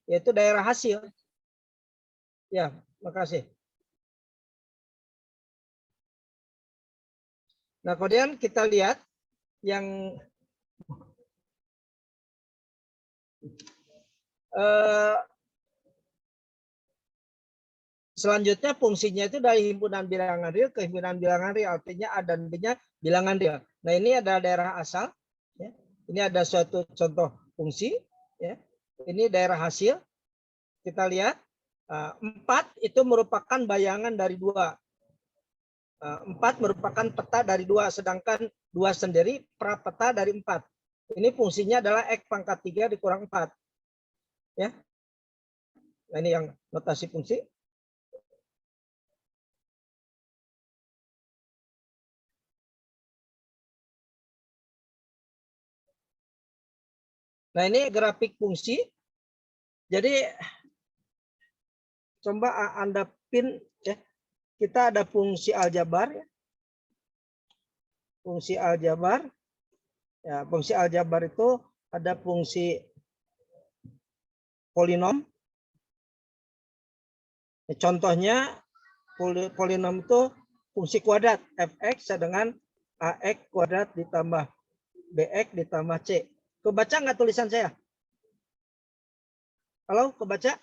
yaitu daerah hasil. Ya, makasih. Nah, kemudian kita lihat yang selanjutnya fungsinya itu dari himpunan bilangan real ke himpunan bilangan real, artinya A dan B-nya bilangan real. Nah, ini ada daerah asal. Ya. Ini ada suatu contoh fungsi. Ya. Ini daerah hasil. Kita lihat 4 itu merupakan bayangan dari 2. 4 merupakan peta dari 2, sedangkan 2 sendiri prapeta dari 4. Ini fungsinya adalah X pangkat 3 dikurang 4. Ya. Nah, ini yang notasi fungsi. Nah, ini grafik fungsi. Jadi coba Anda pin ya. Kita ada fungsi aljabar ya. Fungsi aljabar. Ya, fungsi aljabar itu ada fungsi polinom. Contohnya polinom itu fungsi kuadrat fx dengan ax kuadrat ditambah bx ditambah c. Kebaca nggak tulisan saya? Halo, kebaca?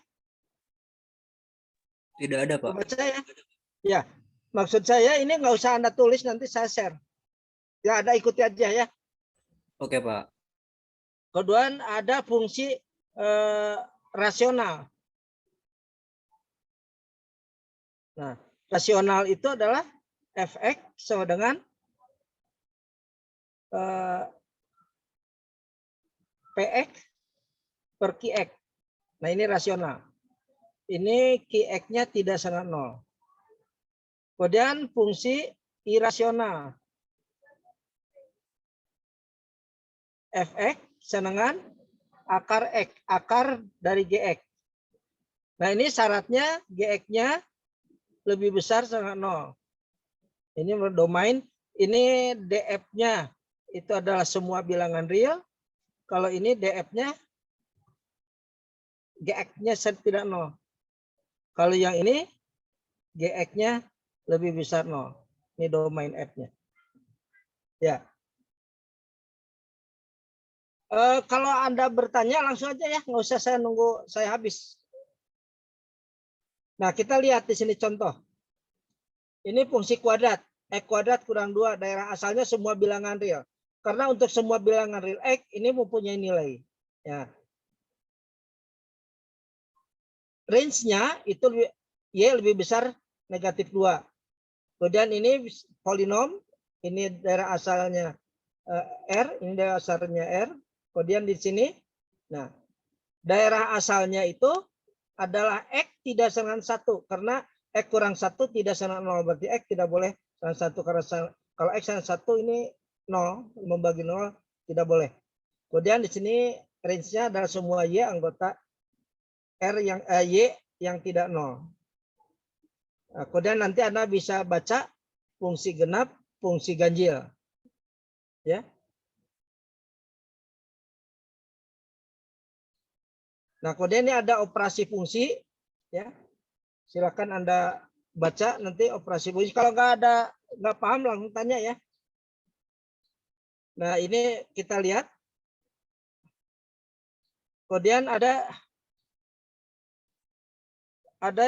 Tidak ada, Pak. Kebaca ya? Ya, maksud saya ini nggak usah Anda tulis, nanti saya share. Ya, ada ikuti aja ya. Oke, Pak. Kemudian ada fungsi rasional. Nah, rasional itu adalah fx sama dengan px per qx. Nah, ini rasional. Ini qx-nya tidak sama 0. Kemudian fungsi irasional. Fx sama dengan akar x, akar dari gx. Nah, ini syaratnya gx-nya lebih besar sama 0. Ini domain, ini df-nya itu adalah semua bilangan real. Kalau ini df-nya gx-nya tidak 0. Kalau yang ini gx-nya lebih besar 0. Ini domain f-nya. Ya. Kalau Anda bertanya langsung aja ya, nggak usah saya nunggu saya habis. Nah, kita lihat di sini contoh. Ini fungsi kuadrat. X kuadrat kurang 2, daerah asalnya semua bilangan real. Karena untuk semua bilangan real X ini mempunyai nilai. Ya. Range-nya itu Y lebih besar negatif 2. Kemudian ini polinom, ini daerah asalnya R, ini daerah asalnya R. Kemudian di sini, nah daerah asalnya itu adalah X tidak sama 1. Karena X kurang 1 tidak sama 0. Berarti X tidak boleh sama 1. Karena kalau X sama 1 ini 0. Membagi 0 tidak boleh. Kemudian di sini range-nya adalah semua Y anggota R yang Y yang tidak 0. Nah, kemudian nanti Anda bisa baca fungsi genap, fungsi ganjil. Ya. Nah, kemudian ini ada operasi fungsi. Ya. Silakan Anda baca nanti operasi fungsi. Kalau nggak paham langsung tanya ya. Nah, ini kita lihat. Kemudian ada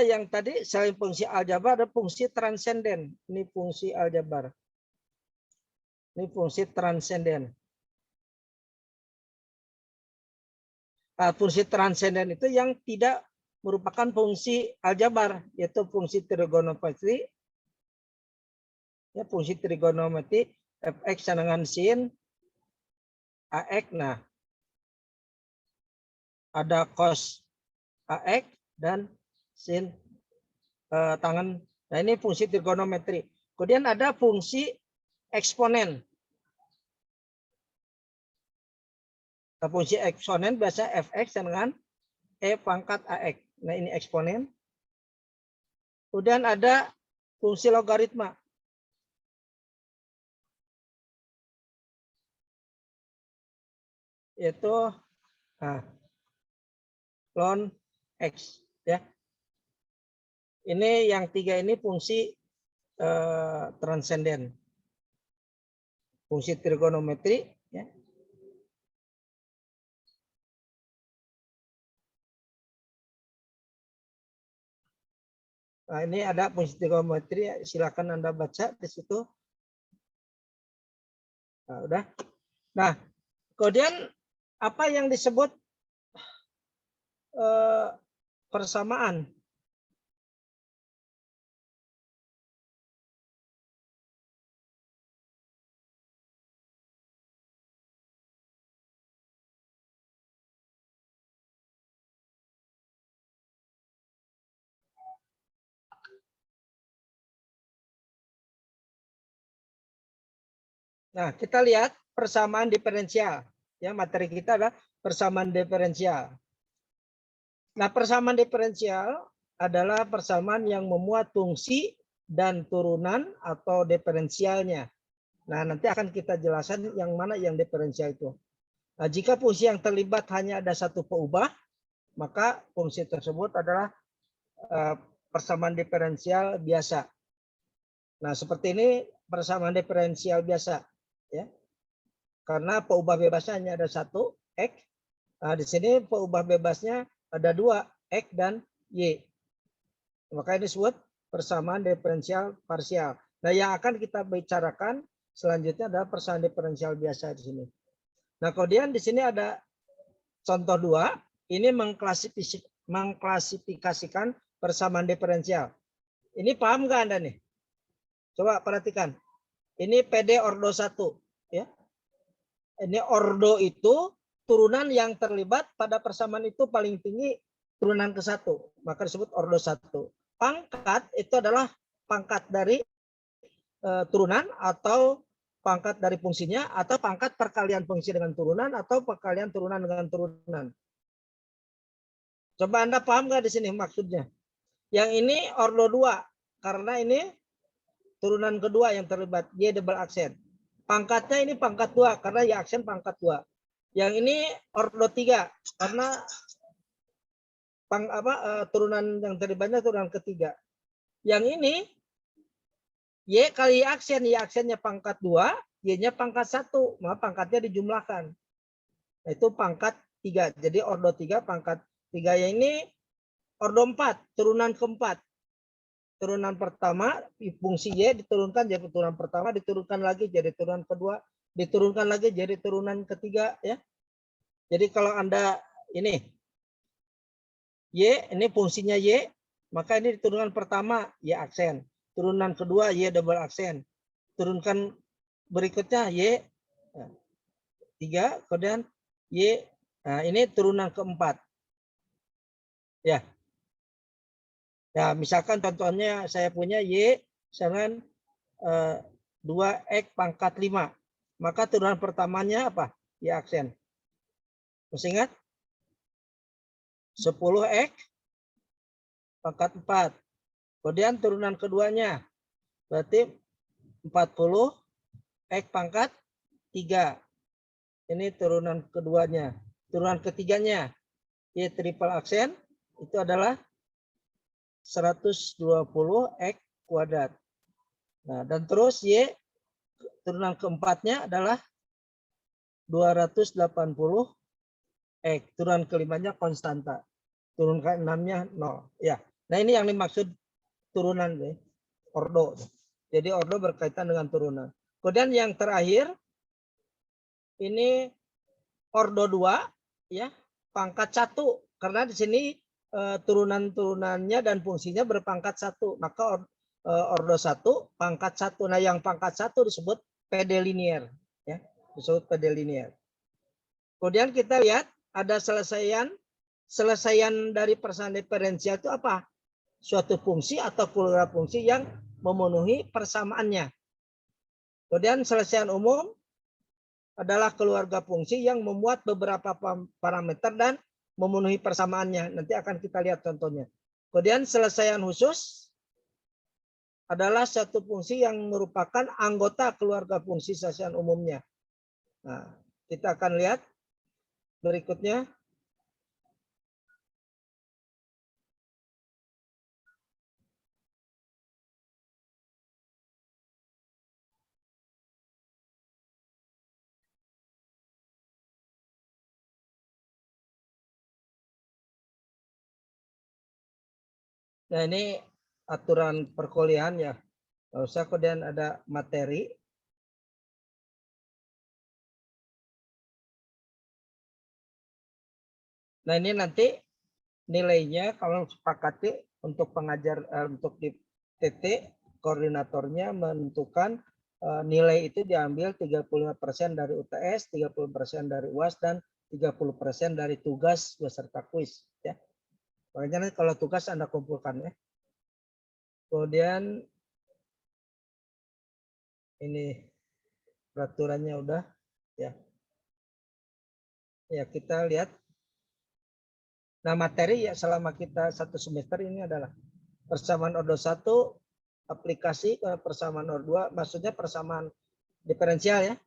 yang tadi selain fungsi aljabar ada fungsi transenden. Ini fungsi aljabar. Ini fungsi transenden. Nah, fungsi transenden itu yang tidak merupakan fungsi aljabar, yaitu fungsi trigonometri. Ya, fungsi trigonometri fx dengan sin ax. Nah, ada cos ax dan sin tangan. Nah, ini fungsi trigonometri. Kemudian ada fungsi eksponen. Nah, fungsi eksponen biasa fx dengan e pangkat ax. Nah, ini eksponen. Kemudian ada fungsi logaritma. Yaitu ln X. Ya. Ini yang 3 ini fungsi transenden. Fungsi trigonometri. Ya. Nah, ini ada fungsi trigonometri, silakan Anda baca di situ. Nah, udah. Nah, kemudian apa yang disebut persamaan? Nah, kita lihat persamaan diferensial. Ya, materi kita adalah persamaan diferensial. Nah, persamaan diferensial adalah persamaan yang memuat fungsi dan turunan atau diferensialnya. Nah, nanti akan kita jelaskan yang mana yang diferensial itu. Nah, jika fungsi yang terlibat hanya ada satu peubah, maka fungsi tersebut adalah persamaan diferensial biasa. Nah, seperti ini persamaan diferensial biasa. Ya. Karena peubah bebasnya hanya ada satu, X. Nah, di sini peubah bebasnya ada dua, X dan Y. Maka ini disebut persamaan diferensial parsial. Nah, yang akan kita bicarakan selanjutnya adalah persamaan diferensial biasa di sini. Nah, kemudian di sini ada contoh 2. Ini mengklasifikasikan persamaan diferensial. Ini paham nggak Anda nih? Coba perhatikan. Ini PD ordo 1. Ya. Ini ordo itu turunan yang terlibat pada persamaan itu paling tinggi turunan ke-1. Maka disebut ordo 1. Pangkat itu adalah pangkat dari turunan atau pangkat dari fungsinya atau pangkat perkalian fungsi dengan turunan atau perkalian turunan dengan turunan. Coba Anda paham nggak di sini maksudnya? Yang ini ordo 2 karena ini turunan kedua yang terlibat, Y double aksen. Pangkatnya ini pangkat 2 karena Y aksen pangkat 2. Yang ini ordo 3 karena turunan yang terlibatnya turunan ketiga. Yang ini Y kali Y aksen, Y aksennya pangkat 2, Y-nya pangkat 1, maka pangkatnya dijumlahkan. Itu pangkat 3. Jadi ordo 3 pangkat 3. Yang ini ordo 4, turunan keempat. Turunan pertama, fungsi Y diturunkan jadi turunan pertama, diturunkan lagi jadi turunan kedua, diturunkan lagi jadi turunan ketiga. Ya. Jadi kalau Anda ini, Y, ini fungsinya Y, maka ini turunan pertama, Y aksen. Turunan kedua, Y double aksen. Turunkan berikutnya, Y 3, kemudian Y, nah ini turunan keempat. Ya. Ya, misalkan contohnya saya punya Y dengan 2X pangkat 5. Maka turunan pertamanya apa? Y aksen. Masih ingat? 10X pangkat 4. Kemudian turunan keduanya berarti 40X pangkat 3. Ini turunan keduanya. Turunan ketiganya Y triple aksen itu adalah 120X kuadrat. Nah, dan terus Y turunan keempatnya adalah 280X. Turunan kelimanya konstanta. Turun ke-6-nya 0. Ya. Nah, ini yang dimaksud turunan nih, ordo. Jadi ordo berkaitan dengan turunan. Kemudian yang terakhir ini ordo 2 ya, pangkat 1 karena di sini turunan-turunannya dan fungsinya berpangkat 1. Maka ordo 1 pangkat 1. Nah, yang pangkat 1 disebut PD linier ya, disebut PD linier. Kemudian kita lihat ada selesaian dari persamaan diferensial itu apa? Suatu fungsi atau keluarga fungsi yang memenuhi persamaannya. Kemudian selesaian umum adalah keluarga fungsi yang memuat beberapa parameter dan memenuhi persamaannya. Nanti akan kita lihat contohnya. Kemudian selesaian khusus adalah satu fungsi yang merupakan anggota keluarga fungsi selesaian umumnya. Nah, kita akan lihat berikutnya. Nah, ini aturan perkuliahan ya. Nggak usah, kemudian ada materi. Nah, ini nanti nilainya kalau sepakati untuk pengajar untuk di TT, koordinatornya menentukan nilai itu diambil 35% dari UTS, 30% dari UAS, dan 30% dari tugas beserta kuis. Ya. Makanya kalau tugas Anda kumpulkan ya. Kemudian ini peraturannya udah ya. Ya, kita lihat. Nah, materi ya selama kita satu semester ini adalah persamaan ordo 1, aplikasi persamaan ordo 2, maksudnya persamaan diferensial ya.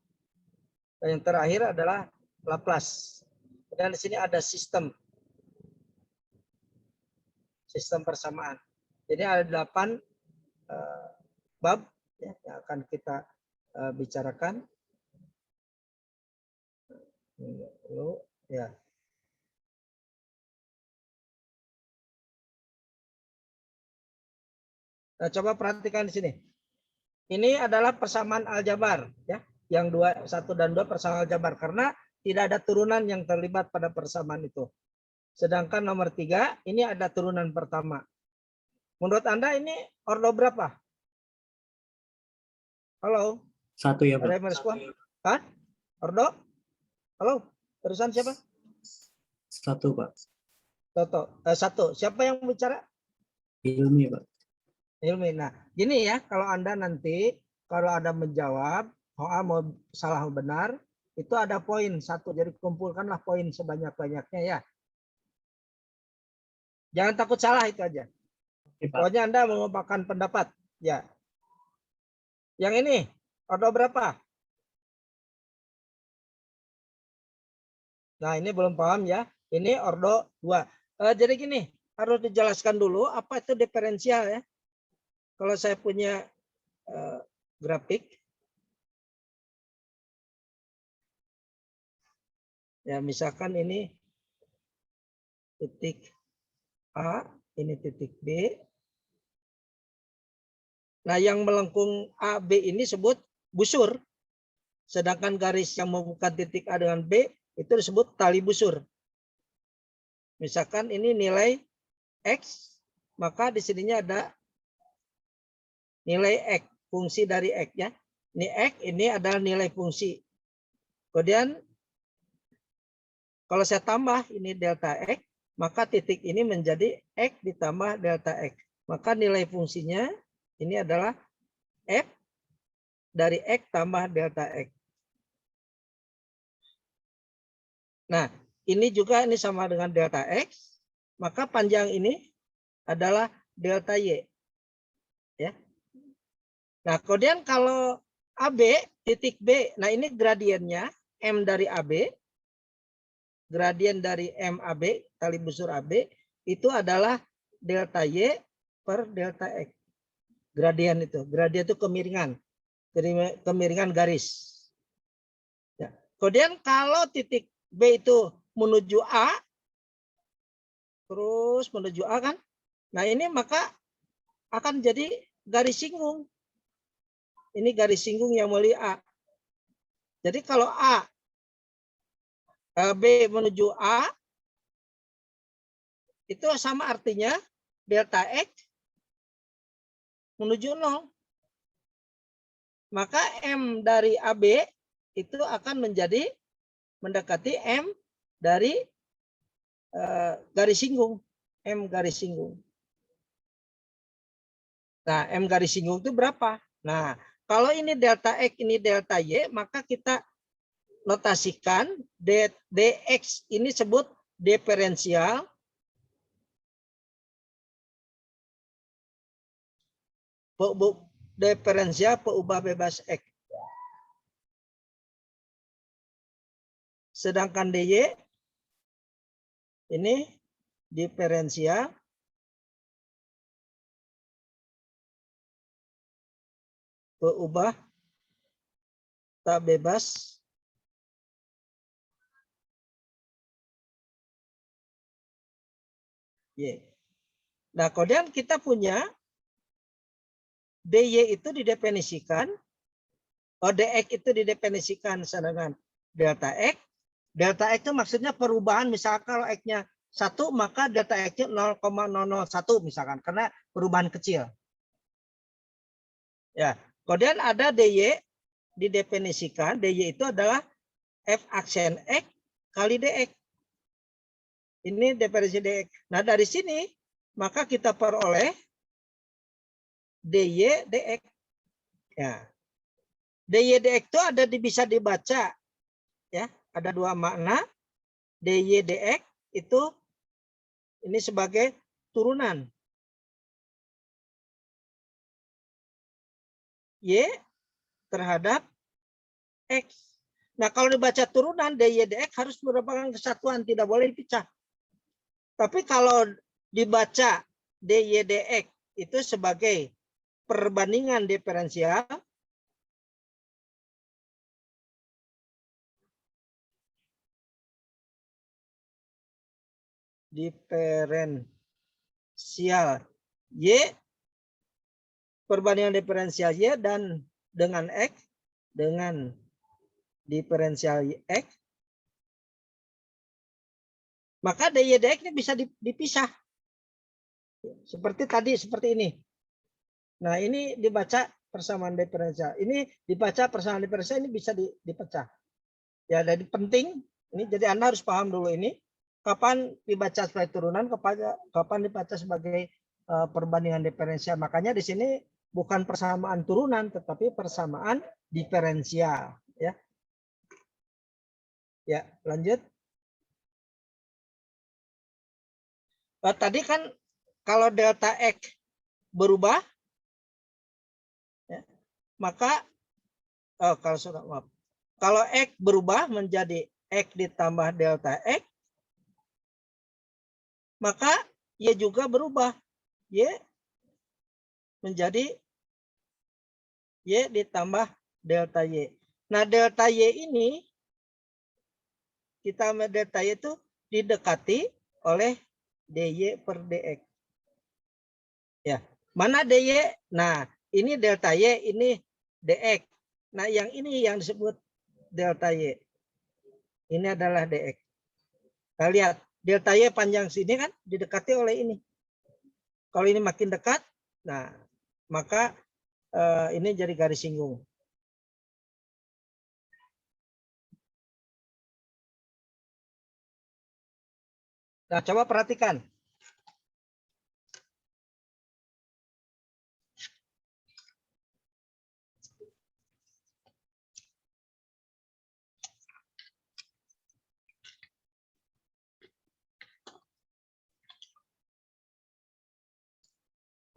Dan yang terakhir adalah Laplace. Dan di sini ada sistem persamaan. Jadi ada 8 bab ya, yang akan kita bicarakan. Lalu ya. Nah, coba perhatikan di sini. Ini adalah persamaan aljabar ya. Yang 1 dan 2 persamaan aljabar karena tidak ada turunan yang terlibat pada persamaan itu. Sedangkan nomor 3 ini ada turunan pertama. Menurut Anda ini ordo berapa? Halo? 1 ya, Ada Pak. yang merespon? Hah? Ordo? Halo? Terusan siapa? 1, Pak. Toto. 1. Siapa yang bicara? Hilmi, Pak. Hilmi. Nah, gini ya, kalau Anda nanti kalau ada menjawab, mau salah benar, itu ada poin 1. Jadi kumpulkanlah poin sebanyak-banyaknya ya. Jangan takut salah, itu aja. Oke, Pak. Pokoknya Anda mengumpulkan pendapat. Ya. Yang ini, ordo berapa? Nah, ini belum paham ya. Ini ordo 2. Jadi gini, harus dijelaskan dulu apa itu diferensial ya. Kalau saya punya grafik, ya misalkan ini titik A, ini titik B. Nah, yang melengkung A, B ini disebut busur. Sedangkan garis yang menghubungkan titik A dengan B itu disebut tali busur. Misalkan ini nilai X, maka di sininya ada nilai X, fungsi dari X ya. Ini X, ini adalah nilai fungsi. Kemudian kalau saya tambah ini delta X, maka titik ini menjadi X ditambah delta X. Maka nilai fungsinya ini adalah F dari X tambah delta X. Nah, ini juga ini sama dengan delta X, maka panjang ini adalah delta Y. Ya. Nah, kemudian kalau AB, titik B, nah ini gradiennya, M dari AB, gradien dari MAB, tali busur AB, itu adalah delta Y per delta X. Gradien itu kemiringan, kemiringan garis. Ya. Kemudian kalau titik B itu menuju A, terus menuju A kan, nah ini maka akan jadi garis singgung. Ini garis singgung yang melalui A. Jadi kalau B menuju A, itu sama artinya delta X menuju 0. Maka M dari AB itu akan menjadi mendekati M dari garis singgung. M garis singgung. Nah, M garis singgung itu berapa? Nah, kalau ini delta X, ini delta Y, maka kita notasikan dx ini sebut diferensial peubah bebas X. Sedangkan dy ini diferensial peubah tak bebas Y. Nah, kemudian kita punya dy itu didefinisikan, dx itu didefinisikan dengan delta x. Delta x itu maksudnya perubahan, misalkan kalau x-nya 1, maka delta x-nya 0,001 misalkan, karena perubahan kecil. Ya, kemudian ada dy didefinisikan, dy itu adalah f aksen x kali dx. Ini definisi dx. Nah, dari sini maka kita peroleh dy dx. Ya. dy dx itu bisa dibaca, ya, ada dua makna. dy dx itu ini sebagai turunan y terhadap x. Nah, kalau dibaca turunan dy dx harus merupakan kesatuan, tidak boleh dipecah. Tapi kalau dibaca dy dx itu sebagai perbandingan diferensial, y, perbandingan diferensial y dan dengan x, dengan diferensial x, maka dy dx ini bisa dipisah. Seperti tadi, seperti ini. Nah, ini dibaca persamaan diferensial. Ini dibaca persamaan diferensial, ini bisa dipecah. Ya, jadi penting. Ini jadi Anda harus paham dulu ini. Kapan dibaca sebagai turunan, kapan dibaca sebagai perbandingan diferensial. Makanya di sini bukan persamaan turunan, tetapi persamaan diferensial. Ya, ya, lanjut. Tadi kan kalau delta x berubah, ya, maka kalau x berubah menjadi x ditambah delta x, maka y juga berubah, y menjadi y ditambah delta y. Nah, delta y ini, kita delta y itu didekati oleh dy per dx. Ya, mana dy? Nah, ini delta y, ini dx. Nah, yang ini yang disebut delta y. Ini adalah dx. Kita lihat, delta y panjang sini kan didekati oleh ini. Kalau ini makin dekat, nah maka ini jadi garis singgung. Nah, coba perhatikan.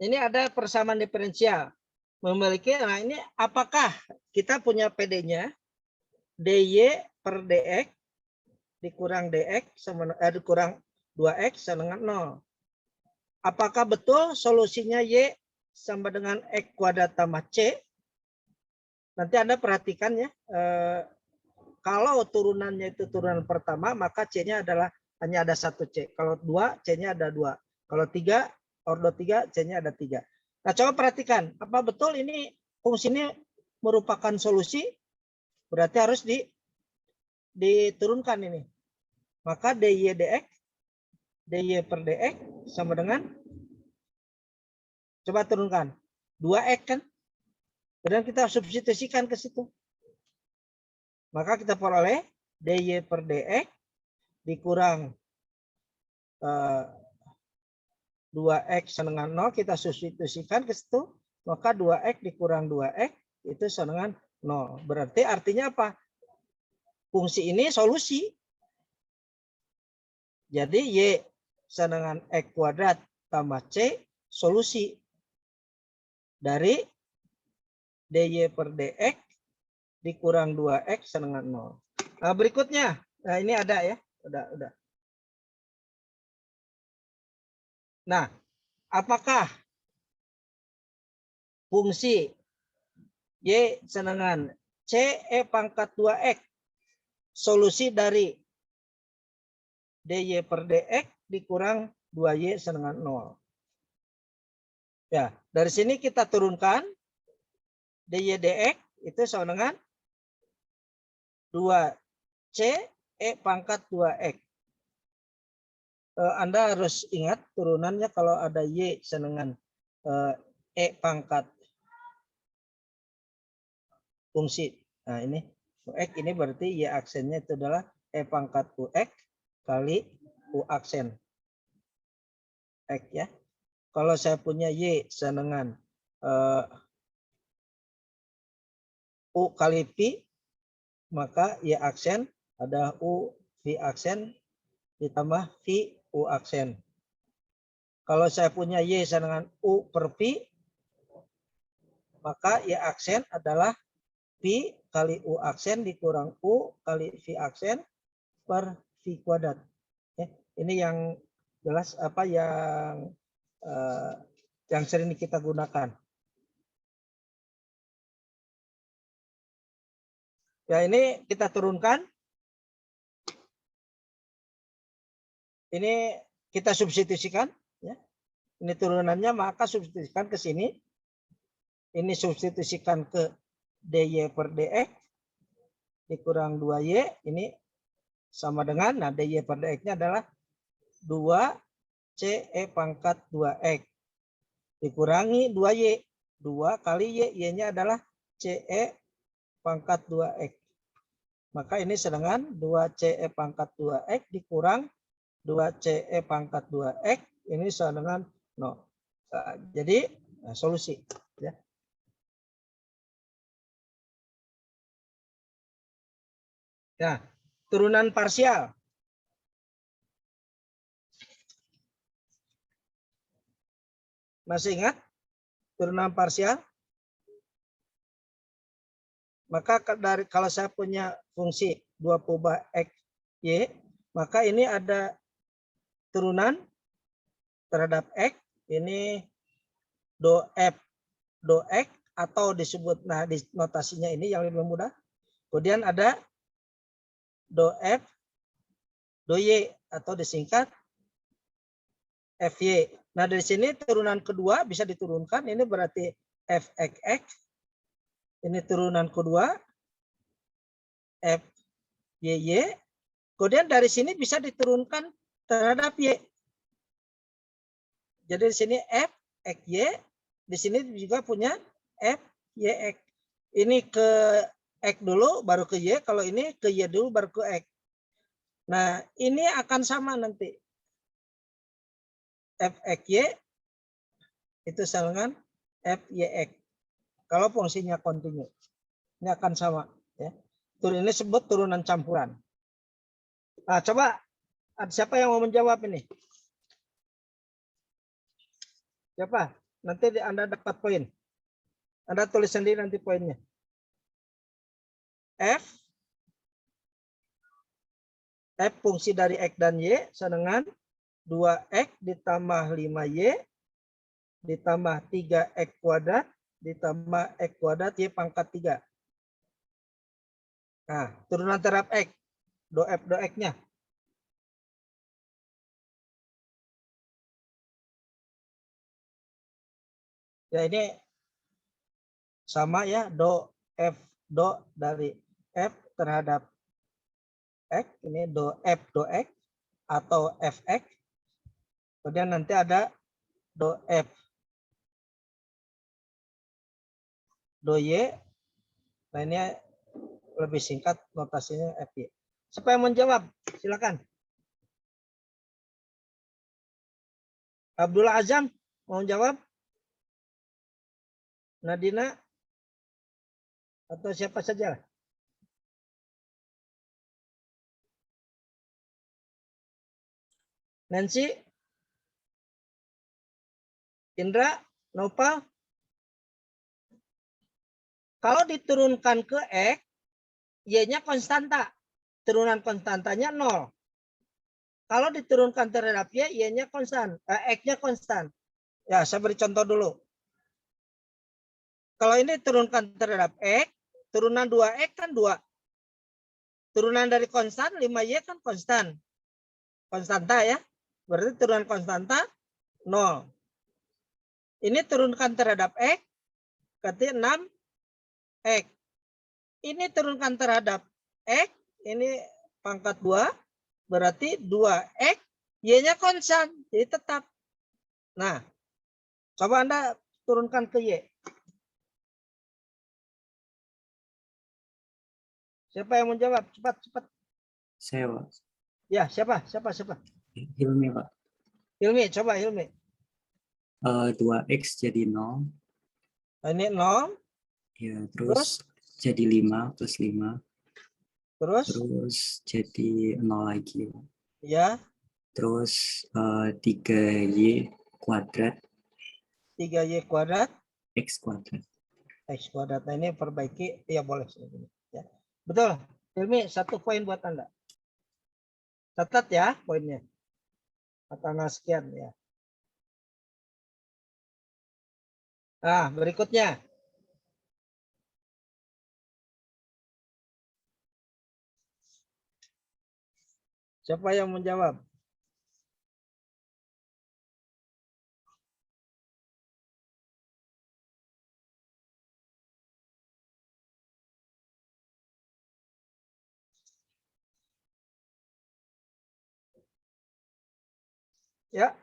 Ini ada persamaan diferensial. Memiliki, nah ini apakah kita punya PD-nya? dy per dx dikurang dx sama dikurang 2x sama dengan 0. Apakah betul solusinya y sama dengan x kuadrat tambah c? Nanti Anda perhatikan ya. Kalau turunannya itu turunan pertama, maka c-nya adalah hanya ada 1 c. Kalau 2, c-nya ada 2. Kalau 3, ordo 3, c-nya ada 3. Nah, coba perhatikan. Apa betul ini fungsi ini merupakan solusi? Berarti harus diturunkan ini. Maka dy dx, dy per dx sama dengan, coba turunkan, 2x kan? Kemudian kita substitusikan ke situ. Maka kita peroleh dy per dx dikurang 2x sama dengan 0, kita substitusikan ke situ, maka 2x dikurang 2x itu sama dengan 0. Berarti artinya apa? Fungsi ini solusi. Jadi y sama dengan x kuadrat tambah c solusi dari dy per dx dikurang 2x sama dengan 0. Nah, berikutnya, nah ini ada ya, udah. Nah, apakah fungsi y sama dengan c e pangkat 2x solusi dari dy per dx dikurang 2y sama dengan 0? Ya, dari sini kita turunkan dy dx itu sama dengan 2c e pangkat 2x. Anda harus ingat turunannya kalau ada y sama dengan e pangkat fungsi. Nah, ini ux ini berarti y aksennya itu adalah e pangkat ux kali u aksen x ya. Kalau saya punya y sama dengan u kali v, maka y aksen ada u v aksen ditambah v u aksen. Kalau saya punya y sama dengan u per v, maka y aksen adalah v kali u aksen dikurang u kali v aksen per v kuadrat. Ini yang jelas apa yang sering kita gunakan. Ya, ini kita turunkan. Ini kita substitusikan. Ya. Ini turunannya, maka substitusikan ke sini. Ini substitusikan ke dy per dx dikurang 2y. Ini sama dengan, nah dy per dx-nya adalah 2c e pangkat 2x dikurangi 2y. 2 kali y, y-nya adalah c e pangkat 2x. Maka ini sedangkan 2c e pangkat 2x dikurang 2c e pangkat 2x ini sama dengan 0. Nah, jadi solusi. Ya. Nah, turunan parsial. Masih ingat turunan parsial? Maka dari kalau saya punya fungsi 2 pubah x y, maka ini ada turunan terhadap x, ini do f do x atau disebut, nah di notasinya ini yang lebih mudah. Kemudian ada do f do y atau disingkat fy. Nah dari sini turunan kedua bisa diturunkan, ini berarti fxx. Ini turunan kedua fyy. Kemudian dari sini bisa diturunkan terhadap y. Jadi di sini f xy, di sini juga punya f yx. Ini ke x dulu baru ke y, kalau ini ke y dulu baru ke x. Nah, ini akan sama nanti. F xy itu sama dengan f yx. Kalau fungsinya kontinu. Ini akan sama, ya. Ini disebut turunan campuran. Nah, coba siapa yang mau menjawab ini? Siapa? Nanti Anda dapat poin. Anda tulis sendiri nanti poinnya. F fungsi dari X dan Y sama dengan 2X ditambah 5Y ditambah 3X kuadrat ditambah X kuadrat Y pangkat 3. Nah, turunan terhadap X. Do F do X-nya. Ya, ini sama ya, do F do dari F terhadap X, ini do F do X atau Fx. Kemudian nanti ada do F do Y. Nah, ini lebih singkat notasinya Fy. Siapa yang menjawab? Silakan. Abdullah Azam mau jawab? Nadina? Atau siapa saja? Nancy? Indra? Nopal? Kalau diturunkan ke X, Y-nya konstanta. Turunan konstantanya 0. Kalau diturunkan terhadap Y, Y-nya konstan. X-nya konstan. Ya, saya beri contoh dulu. Kalau ini turunkan terhadap X, turunan 2X kan 2. Turunan dari konstan 5Y kan konstan. Konstanta ya. Berarti turunan konstanta 0. Ini turunkan terhadap X, berarti 6X. Ini turunkan terhadap X, ini pangkat 2, berarti 2X, Y-nya konstan, jadi tetap. Nah, coba Anda turunkan ke Y. Siapa yang menjawab? Cepat, cepat. Saya, Pak. Ya, siapa? Hilmi, Pak. Hilmi, coba Hilmi. 2x jadi 0. Ini 0, Ya, terus jadi 5 plus 5. terus Terus jadi 0 lagi, Pak. ya, Terus 3y kuadrat 3Y kuadrat, x kuadrat. X kuadrat. Nah, ini perbaiki, ya boleh. Ya. Betul, Hilmi, 1 poin buat Anda. Catat ya poinnya. Tanggal sekian ya. Nah, berikutnya. Siapa yang menjawab? Ya,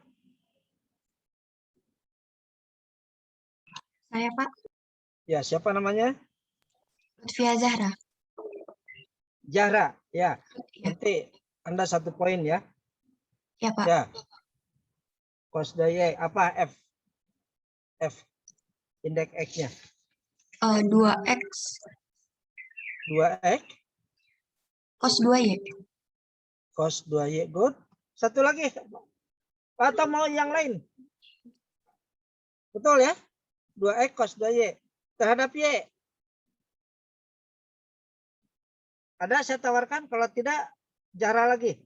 Saya Pak, ya siapa namanya? Lutfia Zahra. Zahra. Ya, Ya, nanti Anda 1 poin ya. ya Pak. Ya. Cos Y apa F? F. Indeks X-nya. 2x 2X cos 2y. cos 2Y. Good. Satu lagi. Atau mau yang lain? Betul ya? 2X cos 2Y. Terhadap Y. Ada saya tawarkan, kalau tidak Zahra lagi.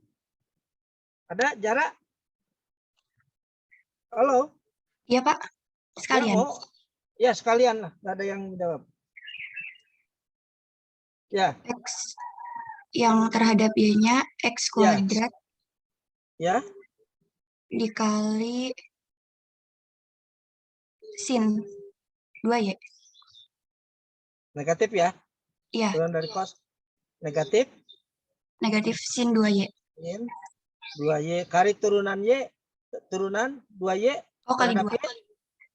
Ada Zahra? Halo? Iya Pak, sekalian. Ya, oh. Ya sekalian lah, nggak ada yang jawab. Ya, X yang terhadap y-nya x Ya. kuadrat ya, dikali sin 2y. negatif ya. Iya, Turun dari cos negatif negatif sin 2y. min 2Y kali turunan Y, turunan 2Y Oh, kali terhadap 2. Y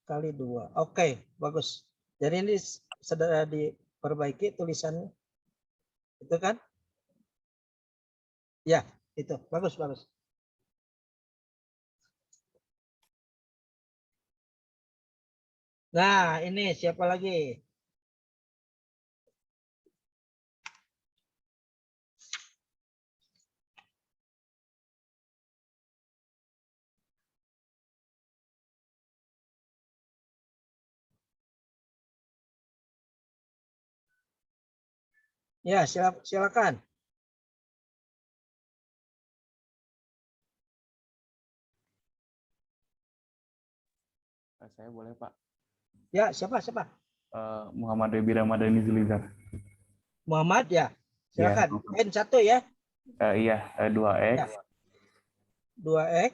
kali 2. Oke, bagus. Jadi ini sudah diperbaiki tulisannya. Itu kan? Ya, itu. Bagus, bagus. Nah, ini siapa lagi? Ya, silakan. Saya boleh Pak. Ya, siapa? Muhammad Rebi Ramadhani Zulizar. Muhammad ya. Silakan. Ya. Poin 1 ya. Iya, 2x Ya. 2X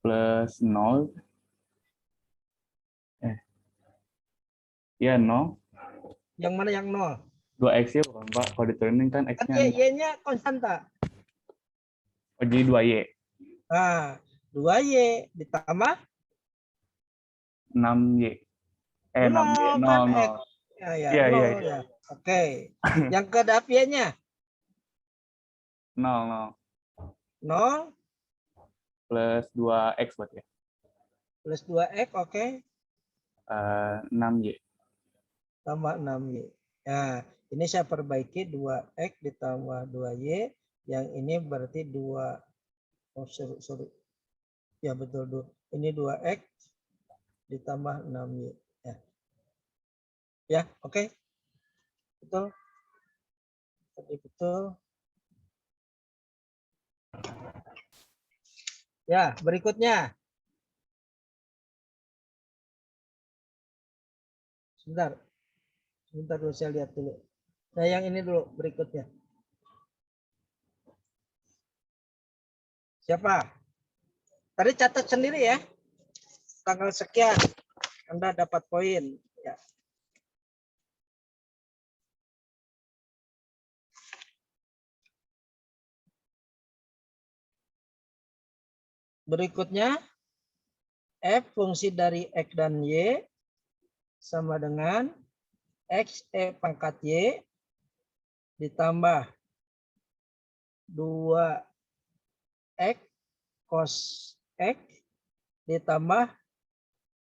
plus 0. Iya, 0. yang mana yang 0? 2x ya bukan Pak. Kalau diturunin kan Kan x-nya. Y-nya konstanta. Oh, jadi 2y. Nah, 2Y ditambah 6y. 6y. 0 kan 0, X. 0. Ya, Iya, 0 iya. ya. Oke. Yang kedap Y-nya 0, 0. 0 Plus 2x buat ya. plus 2X, oke. 6y. Tambah 6Y. Nah, ini saya perbaiki 2X ditambah 2Y. Yang ini berarti 2. Oh, sorry. Ya, betul. Ini 2X ditambah 6Y. Ya, oke. Betul. Tadi betul. Ya, berikutnya. Sebentar dulu saya lihat dulu. Nah, yang ini dulu berikutnya. Siapa? Tadi catat sendiri ya. Tanggal sekian. Anda dapat poin. Ya. Berikutnya, F fungsi dari X dan Y sama dengan X E pangkat Y ditambah 2X cos X ditambah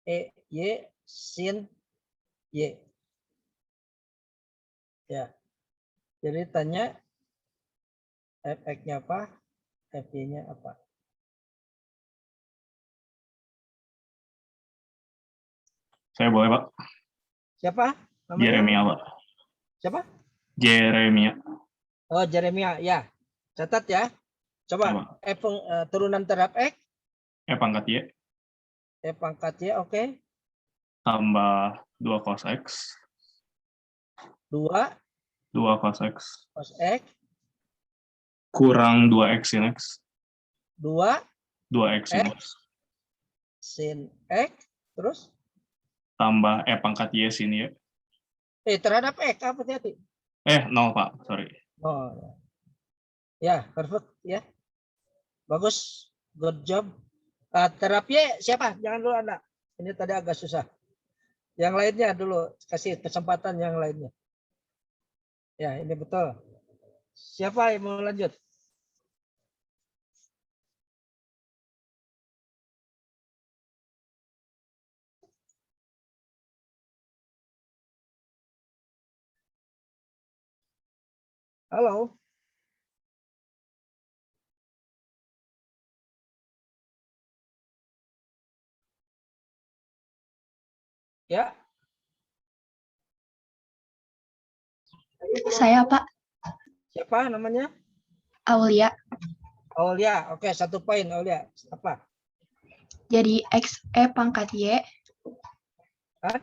E Y sin Y. Ya. Jadi tanya Fx-nya apa, Fy-nya apa. Saya boleh, Pak? Siapa? Namanya? Jeremia, Pak. Siapa? Jeremia. Oh, Jeremia. Ya. Catat ya. Coba Ya, Pak. Turunan terhadap X, E pangkat Y E pangkat Y, oke. tambah 2 cos X. 2 2 cos X. cos X, Kurang 2X sin X. 2 2X sin X. X. sin X, terus Tambah E pangkat Y sin Y. terhadap X, apa hati-hati? 0, Pak. Sorry. Oh, ya, perfect ya. Bagus, good job. Terapi siapa? Jangan dulu Anda. Ini tadi agak susah. Yang lainnya dulu, kasih kesempatan yang lainnya. Ya, ini betul. Siapa yang mau lanjut? Halo. Ya, Saya Pak siapa namanya? Aulia. Aulia. Oke, 1 poin Aulia. Apa? Jadi XE pangkat Y, Hah?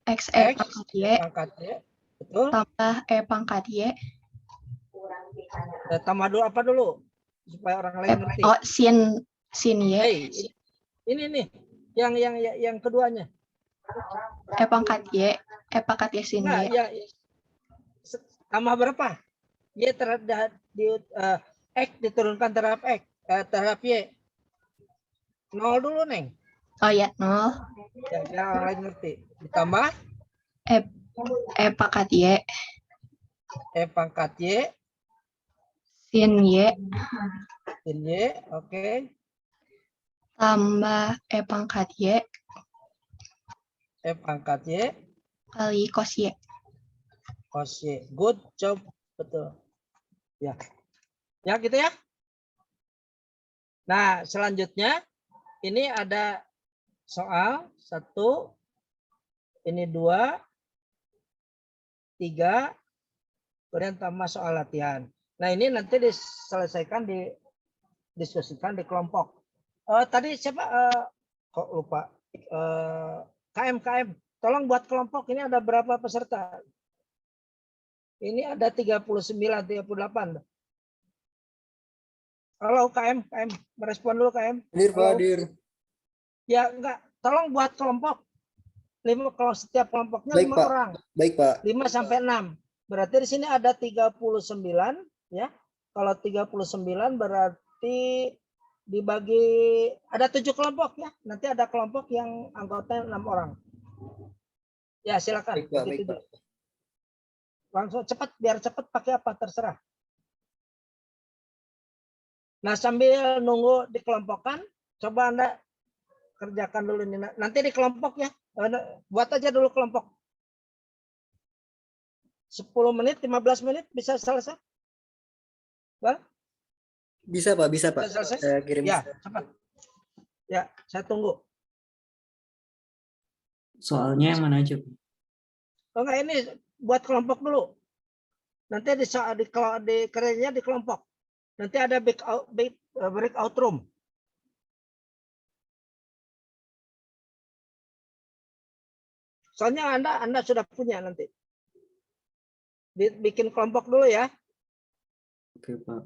XE X pangkat Y pangkat Y. Betul. tambah E pangkat Y, Tambah dulu apa dulu? Supaya orang lain ngerti. oh sin Y, Ini nih. Yang keduanya. E pangkat Y sin Nah, Y. ya tambah berapa? Y terhadap X diturunkan terhadap X, terhadap Y. 0 dulu, Neng. Oh ya, 0. Ya, biar orang lain ngerti. Ditambah E pangkat Y E pangkat Y sin Y sin Y, oke. tambah E pangkat Y E pangkat Y kali cos Y. cos Y. Good job, betul. Ya. Ya, gitu ya. Nah, selanjutnya ini ada soal 1, ini 2, 3, kemudian tambah soal latihan. Nah, ini nanti diselesaikan, didiskusikan di kelompok. Tadi siapa? Kok lupa? KM. Tolong buat kelompok. Ini ada berapa peserta? Ini ada 39, 38. Halo KM. Merespon dulu KM. Hadir, Pak, Halo. hadir. Ya, enggak. Tolong buat kelompok. Kalau setiap kelompoknya Baik, 5 Pak. orang. Baik, Pak. 5 sampai 6. Berarti di sini ada 39 ya. Kalau 39 berarti dibagi ada 7 kelompok ya. Nanti ada kelompok yang anggotanya 6 orang. Ya, silakan. Baik, Pak. Baik, Pak. Langsung cepat, biar cepat pakai apa terserah. Nah, sambil nunggu dikelompokkan, coba Anda kerjakan dulu ini. Nanti di kelompok ya. Buat aja dulu kelompok. 10 menit, 15 menit bisa selesai? Well, Bisa, Pak. Bisa, Pak. bisa selesai? Saya kirim. Ya, cepat. Ya, saya tunggu. Soalnya yang mana aja, Pak? Oh enggak, ini buat kelompok dulu. Nanti di kerjanya di kelompok. Nanti ada breakout room. Soalnya Anda sudah punya nanti. Bikin kelompok dulu ya. Oke, Pak.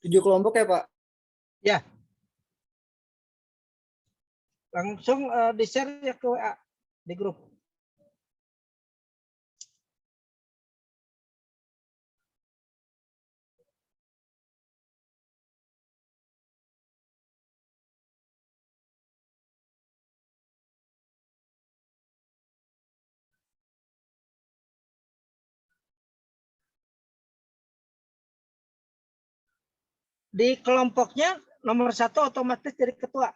7 kelompok ya, Pak? Ya, langsung di-share ya ke WA di grup. Di kelompoknya nomor 1 otomatis jadi ketua.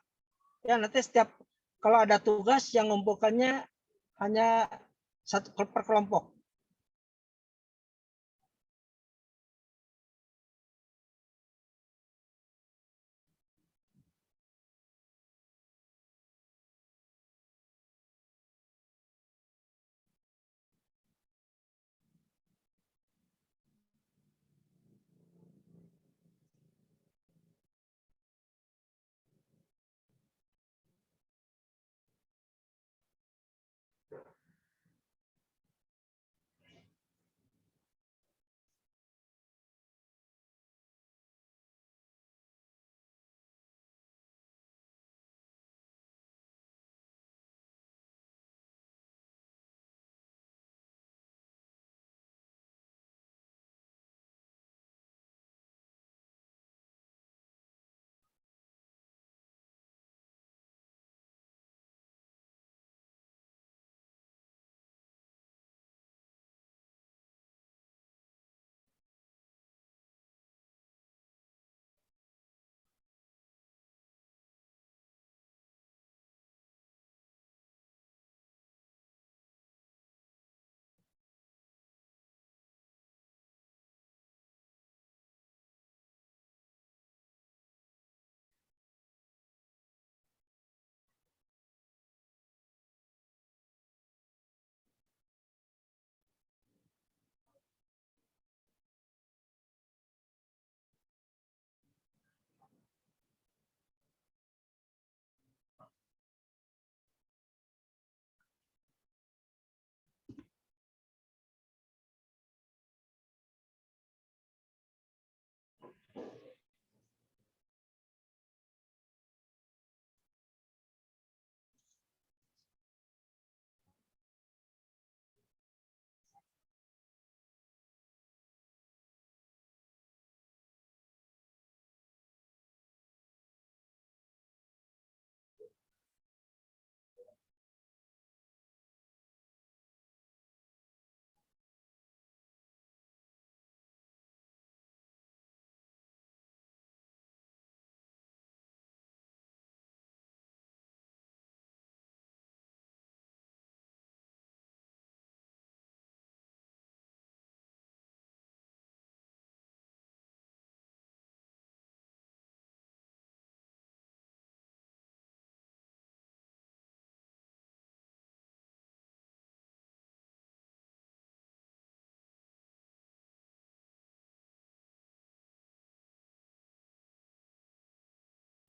Ya, nanti setiap kalau ada tugas yang ngumpulkannya hanya satu per kelompok.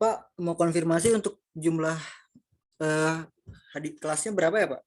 Pak, mau konfirmasi untuk jumlah kelasnya berapa ya, Pak?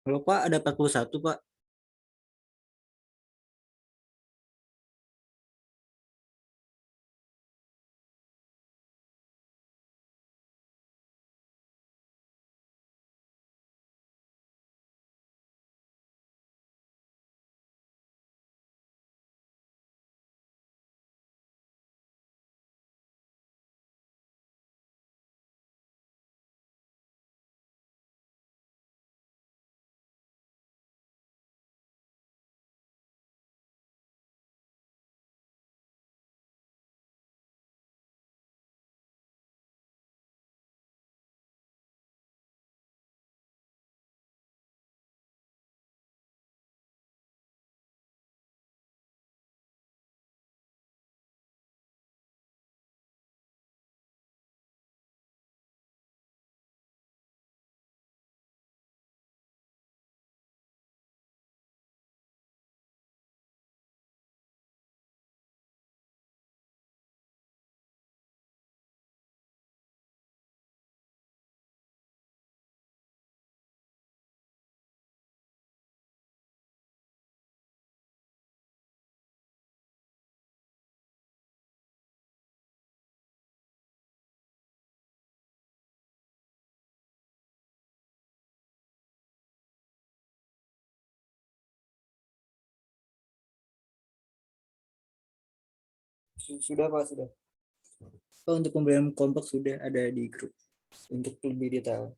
Kalau Pak ada 41, Pak. Sudah Pak, sudah. Pak, untuk pembelian kelompok sudah ada di grup untuk lebih detail.